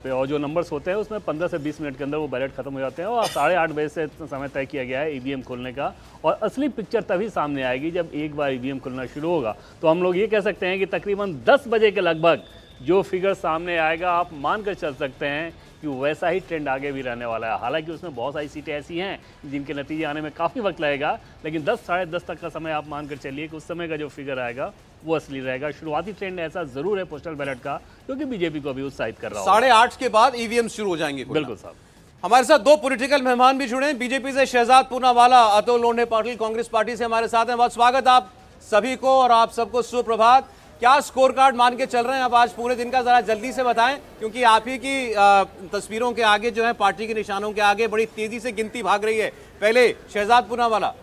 पे, और जो नंबर्स होते हैं उसमें 15 से 20 मिनट के अंदर वो बैलेट खत्म हो जाते हैं और 8:30 बजे से समय तय किया गया है ईवीएम खोलने का। और असली पिक्चर तभी सामने आएगी जब एक बार ईवीएम खुलना शुरू होगा। तो हम लोग ये कह सकते हैं कि तकरीबन 10 बजे के लगभग जो फिगर सामने आएगा, आप मान कर चल सकते हैं कि वैसा ही ट्रेंड आगे भी रहने वाला है। हालांकि उसमें बहुत सारी सीटें ऐसी हैं जिनके नतीजे आने में काफ़ी वक्त लगेगा, लेकिन 10 साढ़े 10 तक का समय आप मान कर चलिए कि उस समय का जो फिगर आएगा वो असली रहेगा। शुरुआती ट्रेंड ऐसा जरूर है पोस्टल बैलेट का, क्योंकि बीजेपी को भी उत्साहित कर रहा है। 8:30 के बाद ईवीएम शुरू हो जाएंगे। बिल्कुल साहब। हमारे साथ 2 पॉलिटिकल मेहमान भी जुड़े हैं। बीजेपी से शहजाद पूनावाला, अतुल लोंढे पाटिल कांग्रेस पार्टी से हमारे साथ हैं। बहुत स्वागत आप सभी को और आप सबको सुप्रभात। क्या स्कोर कार्ड मान के चल रहे हैं आप आज पूरे दिन का, जरा जल्दी से बताएं, क्योंकि आप ही की तस्वीरों के आगे जो है, पार्टी के निशानों के आगे बड़ी तेजी से गिनती भाग रही है। पहले शहजाद पूनावाला।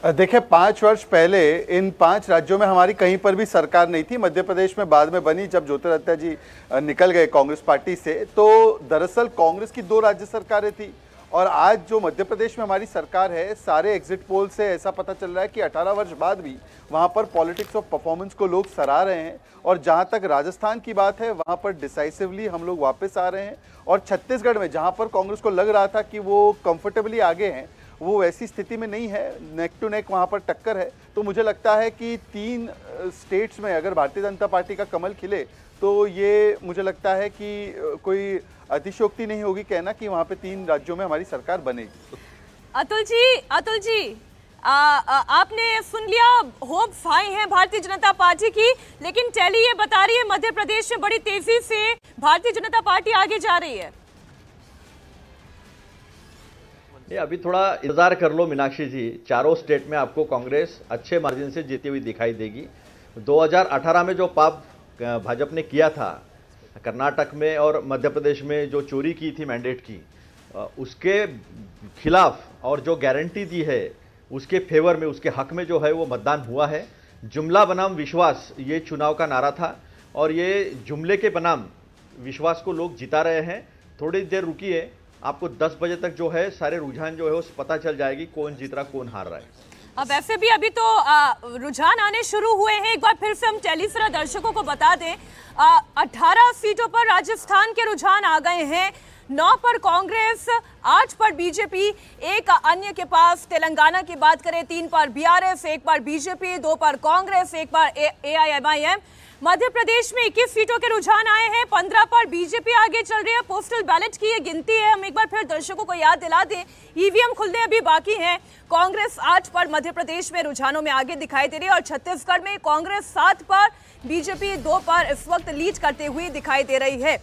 देखिए, 5 वर्ष पहले इन 5 राज्यों में हमारी कहीं पर भी सरकार नहीं थी। मध्य प्रदेश में बाद में बनी, जब ज्योतिरादित्य जी निकल गए कांग्रेस पार्टी से, तो दरअसल कांग्रेस की 2 राज्य सरकारें थी। और आज जो मध्य प्रदेश में हमारी सरकार है, सारे एग्जिट पोल से ऐसा पता चल रहा है कि 18 वर्ष बाद भी वहाँ पर पॉलिटिक्स ऑफ परफॉर्मेंस को लोग सराह रहे हैं। और जहाँ तक राजस्थान की बात है, वहाँ पर डिसाइसिवली हम लोग वापस आ रहे हैं। और छत्तीसगढ़ में जहाँ पर कांग्रेस को लग रहा था कि वो कंफर्टेबली आगे हैं, वो वैसी स्थिति में नहीं है, नेक टू नेक वहाँ पर टक्कर है। तो मुझे लगता है कि 3 स्टेट्स में अगर भारतीय जनता पार्टी का कमल खिले, तो ये मुझे लगता है कि कोई अतिशयोक्ति नहीं होगी कहना कि वहाँ पे 3 राज्यों में हमारी सरकार बनेगी। अतुल जी, आपने सुन लिया, होप हाई है भारतीय जनता पार्टी की, लेकिन टैली ये बता रही है मध्य प्रदेश में बड़ी तेजी से भारतीय जनता पार्टी आगे जा रही है। अभी थोड़ा इंतजार कर लो मीनाक्षी जी, चारों स्टेट में आपको कांग्रेस अच्छे मार्जिन से जीती हुई दिखाई देगी। 2018 में जो पाप भाजपा ने किया था कर्नाटक में और मध्य प्रदेश में, जो चोरी की थी मैंडेट की, उसके खिलाफ और जो गारंटी दी है उसके फेवर में, उसके हक में जो है वो मतदान हुआ है। जुमला बनाम विश्वास ये चुनाव का नारा था और ये जुमले के बनाम विश्वास को लोग जिता रहे हैं। थोड़ी देर रुकिए, आपको 10 बजे तक जो है सारे रुझान जो है उस पता चल जाएगी कौन जीत रहा कौन हार रहा है। अब वैसे भी अभी तो रुझान आने शुरू हुए हैं। एक बार फिर से हम टेलीसरा दर्शकों को बता दें, 18 सीटों पर राजस्थान के रुझान आ गए हैं। 9 पर कांग्रेस, 8 पर बीजेपी, 1 अन्य के पास तेलंगाना की बात करें, 3 पर बीआरएस, 1 पर बीजेपी, 2 पर कांग्रेस, 1 पर एआईएमआईएम। मध्य प्रदेश में 21 सीटों के रुझान आए हैं, 15 पर बीजेपी आगे चल रही है। पोस्टल बैलेट की ये गिनती है। हम एक बार फिर दर्शकों को याद दिला दें, ईवीएम खुलने अभी बाकी हैं। कांग्रेस 8 पर मध्य प्रदेश में रुझानों में आगे दिखाई दे रही है और छत्तीसगढ़ में कांग्रेस 7 पर, बीजेपी 2 पर इस वक्त लीड करते हुए दिखाई दे रही है।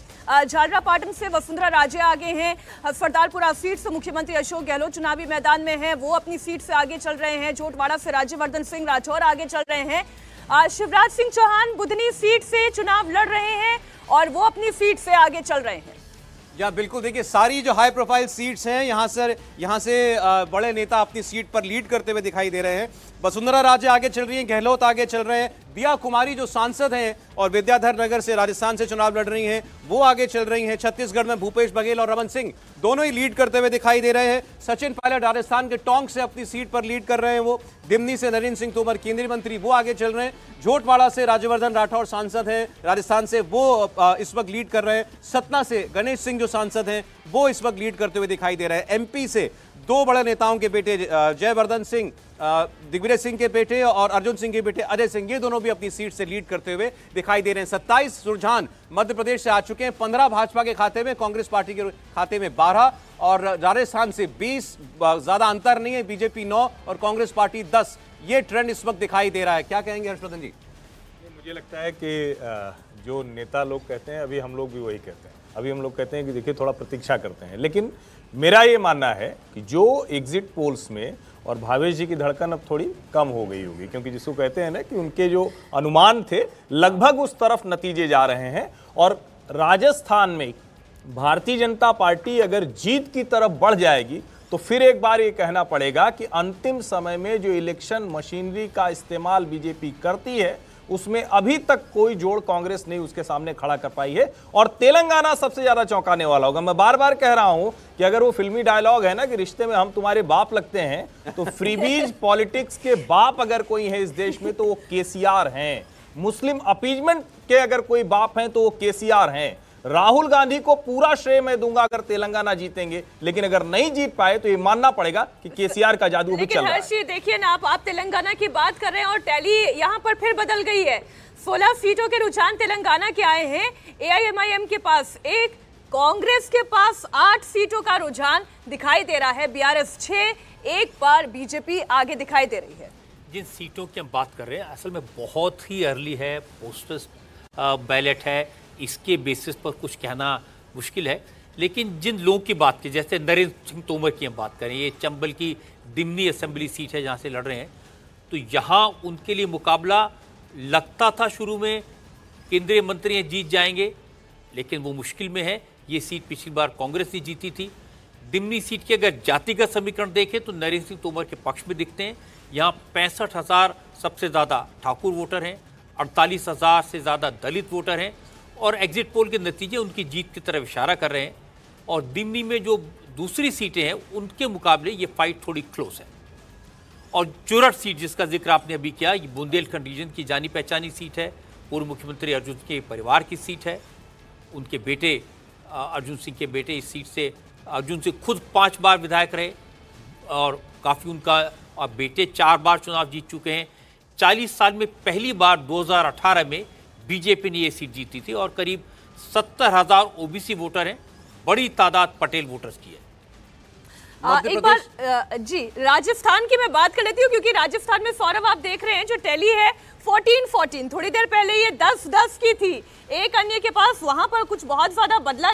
झालरापाटन से वसुंधरा राजे आगे हैं। सरदारपुरा सीट से मुख्यमंत्री अशोक गहलोत चुनावी मैदान में हैं, वो अपनी सीट से आगे चल रहे हैं। जोटवाड़ा से राज्यवर्धन सिंह राठौर आगे चल रहे हैं। शिवराज सिंह चौहान बुधनी सीट से चुनाव लड़ रहे हैं और वो अपनी सीट से आगे चल रहे हैं। या बिल्कुल, देखिए सारी जो हाई प्रोफाइल सीट्स हैं, यहाँ से बड़े नेता अपनी सीट पर लीड करते हुए दिखाई दे रहे हैं। वसुंधरा राजे आगे चल रही हैं, गहलोत आगे चल रहे हैं, दिया कुमारी जो सांसद हैं और विद्याधर नगर से राजस्थान से चुनाव लड़ रही हैं, वो आगे चल रही हैं। छत्तीसगढ़ में भूपेश बघेल और रमन सिंह दोनों ही लीड करते हुए दिखाई दे रहे हैं। सचिन पायलट राजस्थान के टोंक से अपनी सीट पर लीड कर रहे हैं। वो दिमनी से नरेंद्र सिंह तोमर केंद्रीय मंत्री, वो आगे चल रहे हैं। झोटवाड़ा से राज्यवर्धन राठौर सांसद हैं राजस्थान से, वो इस वक्त लीड कर रहे हैं। सतना से गणेश सिंह जो सांसद हैं वो इस वक्त लीड करते हुए दिखाई दे रहे हैं। एमपी से 2 बड़े नेताओं के बेटे जयवर्धन सिंह, दिग्विजय सिंह के बेटे और अर्जुन सिंह के बेटे अजय सिंह, ये दोनों भी अपनी सीट से लीड करते हुए दिखाई दे रहे हैं। 27 रुझान मध्य प्रदेश से आ चुके हैं, 15 भाजपा के खाते में, कांग्रेस पार्टी के खाते में 12 और राजस्थान से 20। ज्यादा अंतर नहीं है, बीजेपी 9 और कांग्रेस पार्टी 10। ये ट्रेंड इस वक्त दिखाई दे रहा है। क्या कहेंगे हर्षवर्धन जी? मुझे लगता है कि जो नेता लोग कहते हैं, अभी हम लोग भी वही कहते हैं। अभी हम लोग कहते हैं कि देखिए थोड़ा प्रतीक्षा करते हैं, लेकिन मेरा ये मानना है कि जो एग्जिट पोल्स में और भावेश जी की धड़कन अब थोड़ी कम हो गई होगी, क्योंकि जिसको कहते हैं ना कि उनके जो अनुमान थे लगभग उस तरफ नतीजे जा रहे हैं। और राजस्थान में भारतीय जनता पार्टी अगर जीत की तरफ बढ़ जाएगी तो फिर एक बार ये कहना पड़ेगा कि अंतिम समय में जो इलेक्शन मशीनरी का इस्तेमाल बीजेपी करती है उसमें अभी तक कोई जोड़ कांग्रेस नहीं उसके सामने खड़ा कर पाई है। और तेलंगाना सबसे ज्यादा चौंकाने वाला होगा। मैं बार बार कह रहा हूं कि अगर वो फिल्मी डायलॉग है ना कि रिश्ते में हम तुम्हारे बाप लगते हैं, तो फ्रीबीज पॉलिटिक्स के बाप अगर कोई है इस देश में तो वो केसीआर हैं। मुस्लिम अपीजमेंट के अगर कोई बाप हैं तो वो केसीआर हैं। राहुल गांधी को पूरा श्रेय मैं दूंगा अगर तेलंगाना जीतेंगे, लेकिन अगर नहीं जीत पाए तो ये मानना पड़ेगा कि केसीआर का जादू भी चल रहा है। हर्षी देखिए ना, आप तेलंगाना की बात कर रहे हैं और टैली यहाँ पर फिर बदल गई है। 16 सीटों के रुझान तेलंगाना के आए हैं। AIMIM के पास 1, कांग्रेस के पास 8 सीटों का रुझान दिखाई दे रहा है। BRS 6, 1 पर बीजेपी आगे दिखाई दे रही है। जिन सीटों की हम बात कर रहे हैं असल में बहुत ही अर्ली है, पोस्टल बैलेट है, इसके बेसिस पर कुछ कहना मुश्किल है। लेकिन जिन लोगों की बात की, जैसे नरेंद्र सिंह तोमर की हम बात करें, ये चंबल की डिमनी असेंबली सीट है जहाँ से लड़ रहे हैं, तो यहाँ उनके लिए मुकाबला लगता था शुरू में केंद्रीय मंत्री जीत जाएंगे, लेकिन वो मुश्किल में है। ये सीट पिछली बार कांग्रेस ने जीती थी। डिमनी सीट के अगर जातिगत समीकरण देखें तो नरेंद्र सिंह तोमर के पक्ष में दिखते हैं। यहाँ 65,000 सबसे ज़्यादा ठाकुर वोटर हैं, 48,000 से ज़्यादा दलित वोटर हैं, और एग्जिट पोल के नतीजे उनकी जीत की तरफ इशारा कर रहे हैं। और डिमनी में जो दूसरी सीटें हैं उनके मुकाबले ये फाइट थोड़ी क्लोज है। और चुरट सीट जिसका जिक्र आपने अभी किया, ये बुंदेलखंड रीजन की जानी पहचानी सीट है। पूर्व मुख्यमंत्री अर्जुन के परिवार की सीट है। उनके बेटे अर्जुन सिंह के बेटे इस सीट से, अर्जुन सिंह खुद 5 बार विधायक रहे और काफ़ी उनका बेटे 4 बार चुनाव जीत चुके हैं। 40 साल में पहली बार 2018 में बीजेपी ने ये सीट जीती थी और करीब 70,000 ओबीसी वोटर हैं। बड़ी तादाद पटेल वोटर्स की है। एक बार जी राजस्थान की मैं बात कर लेती हूँ, क्योंकि राजस्थान में सौरभ आप देख रहे हैं जो टैली है 14-14, थोड़ी देर पहले ये 10-10 की थी। एक अन्य के पास वहां पर कुछ बहुत ज्यादा बदला